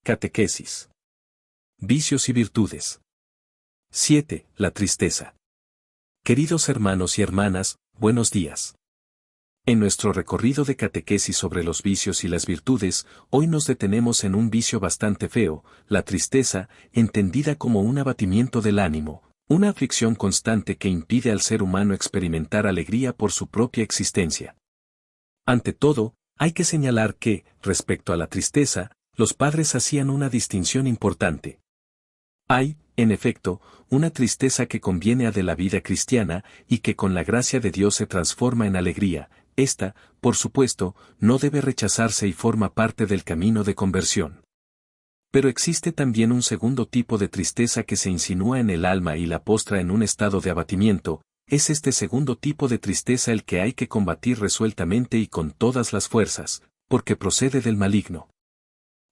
Catequesis. Vicios y virtudes. 7. La tristeza. Queridos hermanos y hermanas, buenos días. En nuestro recorrido de catequesis sobre los vicios y las virtudes, hoy nos detenemos en un vicio bastante feo, la tristeza, entendida como un abatimiento del ánimo, una aflicción constante que impide al ser humano experimentar alegría por su propia existencia. Ante todo, hay que señalar que, respecto a la tristeza, los padres hacían una distinción importante. Hay, en efecto, una tristeza que conviene a de la vida cristiana y que con la gracia de Dios se transforma en alegría. Esta, por supuesto, no debe rechazarse y forma parte del camino de conversión. Pero existe también un segundo tipo de tristeza que se insinúa en el alma y la postra en un estado de abatimiento. Es este segundo tipo de tristeza el que hay que combatir resueltamente y con todas las fuerzas, porque procede del maligno.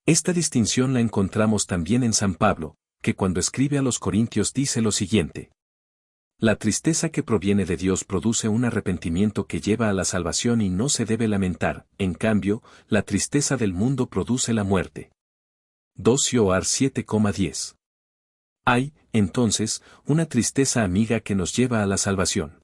Esta distinción la encontramos también en San Pablo, que cuando escribe a los Corintios dice lo siguiente. La tristeza que proviene de Dios produce un arrepentimiento que lleva a la salvación y no se debe lamentar, en cambio, la tristeza del mundo produce la muerte. 2 Joar 7,10. Hay, entonces, una tristeza amiga que nos lleva a la salvación.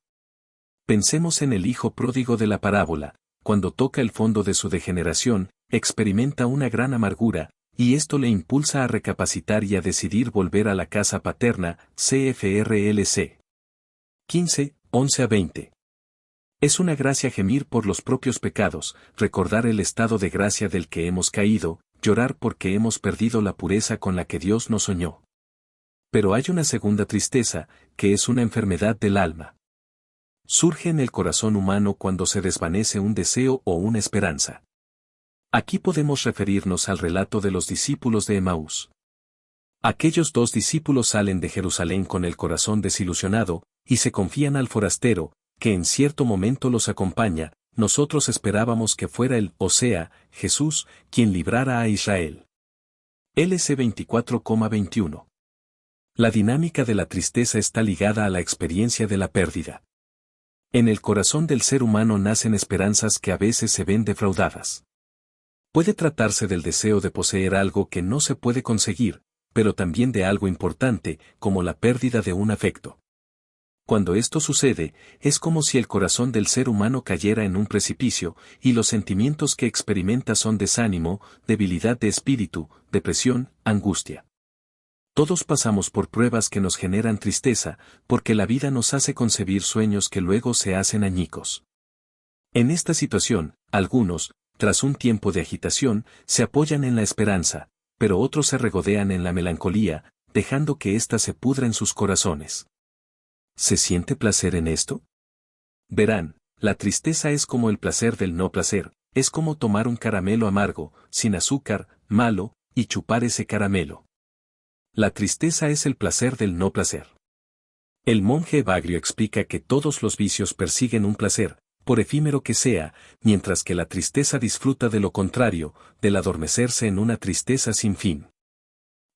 Pensemos en el hijo pródigo de la parábola, cuando toca el fondo de su degeneración, experimenta una gran amargura, y esto le impulsa a recapacitar y a decidir volver a la casa paterna, CFRLC. 15, 11-20. Es una gracia gemir por los propios pecados, recordar el estado de gracia del que hemos caído, llorar porque hemos perdido la pureza con la que Dios nos soñó. Pero hay una segunda tristeza, que es una enfermedad del alma. Surge en el corazón humano cuando se desvanece un deseo o una esperanza. Aquí podemos referirnos al relato de los discípulos de Emaús. Aquellos dos discípulos salen de Jerusalén con el corazón desilusionado, y se confían al forastero, que en cierto momento los acompaña. Nosotros esperábamos que fuera él, o sea, Jesús, quien librara a Israel. LC 24,21. La dinámica de la tristeza está ligada a la experiencia de la pérdida. En el corazón del ser humano nacen esperanzas que a veces se ven defraudadas. Puede tratarse del deseo de poseer algo que no se puede conseguir, pero también de algo importante, como la pérdida de un afecto. Cuando esto sucede, es como si el corazón del ser humano cayera en un precipicio, y los sentimientos que experimenta son desánimo, debilidad de espíritu, depresión, angustia. Todos pasamos por pruebas que nos generan tristeza, porque la vida nos hace concebir sueños que luego se hacen añicos. En esta situación, algunos, tras un tiempo de agitación, se apoyan en la esperanza, pero otros se regodean en la melancolía, dejando que ésta se pudra en sus corazones. ¿Se siente placer en esto? Verán, la tristeza es como el placer del no placer, es como tomar un caramelo amargo, sin azúcar, malo, y chupar ese caramelo. La tristeza es el placer del no placer. El monje Evagrio explica que todos los vicios persiguen un placer, por efímero que sea, mientras que la tristeza disfruta de lo contrario, del adormecerse en una tristeza sin fin.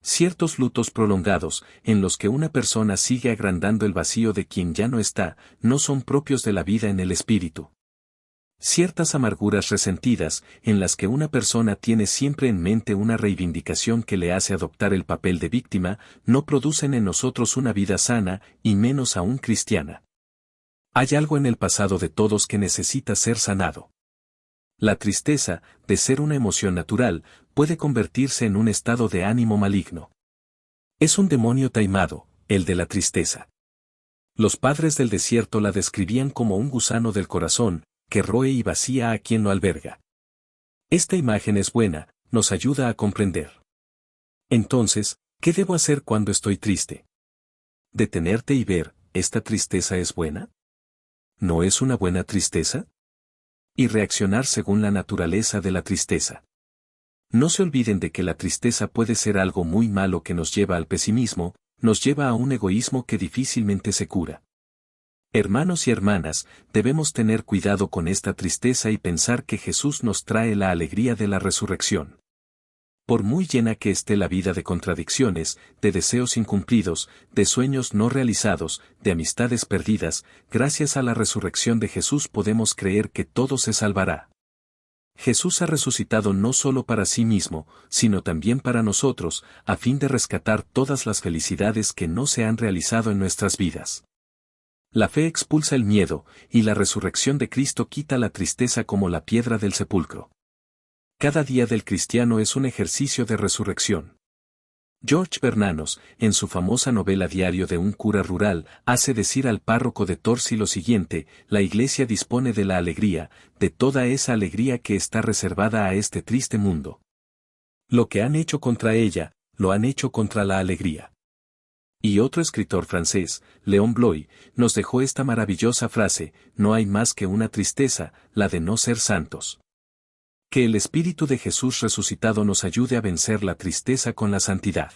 Ciertos lutos prolongados, en los que una persona sigue agrandando el vacío de quien ya no está, no son propios de la vida en el espíritu. Ciertas amarguras resentidas, en las que una persona tiene siempre en mente una reivindicación que le hace adoptar el papel de víctima, no producen en nosotros una vida sana, y menos aún cristiana. Hay algo en el pasado de todos que necesita ser sanado. La tristeza, de ser una emoción natural, puede convertirse en un estado de ánimo maligno. Es un demonio taimado, el de la tristeza. Los padres del desierto la describían como un gusano del corazón, que roe y vacía a quien lo alberga. Esta imagen es buena, nos ayuda a comprender. Entonces, ¿qué debo hacer cuando estoy triste? ¿Detenerte y ver, esta tristeza es buena? ¿No es una buena tristeza? Y reaccionar según la naturaleza de la tristeza. No se olviden de que la tristeza puede ser algo muy malo que nos lleva al pesimismo, nos lleva a un egoísmo que difícilmente se cura. Hermanos y hermanas, debemos tener cuidado con esta tristeza y pensar que Jesús nos trae la alegría de la resurrección. Por muy llena que esté la vida de contradicciones, de deseos incumplidos, de sueños no realizados, de amistades perdidas, gracias a la resurrección de Jesús podemos creer que todo se salvará. Jesús ha resucitado no solo para sí mismo, sino también para nosotros, a fin de rescatar todas las felicidades que no se han realizado en nuestras vidas. La fe expulsa el miedo, y la resurrección de Cristo quita la tristeza como la piedra del sepulcro. Cada día del cristiano es un ejercicio de resurrección. George Bernanos, en su famosa novela Diario de un cura rural, hace decir al párroco de Torcy lo siguiente: la Iglesia dispone de la alegría, de toda esa alegría que está reservada a este triste mundo. Lo que han hecho contra ella, lo han hecho contra la alegría. Y otro escritor francés, Léon Bloy, nos dejó esta maravillosa frase: no hay más que una tristeza, la de no ser santos. Que el Espíritu de Jesús resucitado nos ayude a vencer la tristeza con la santidad.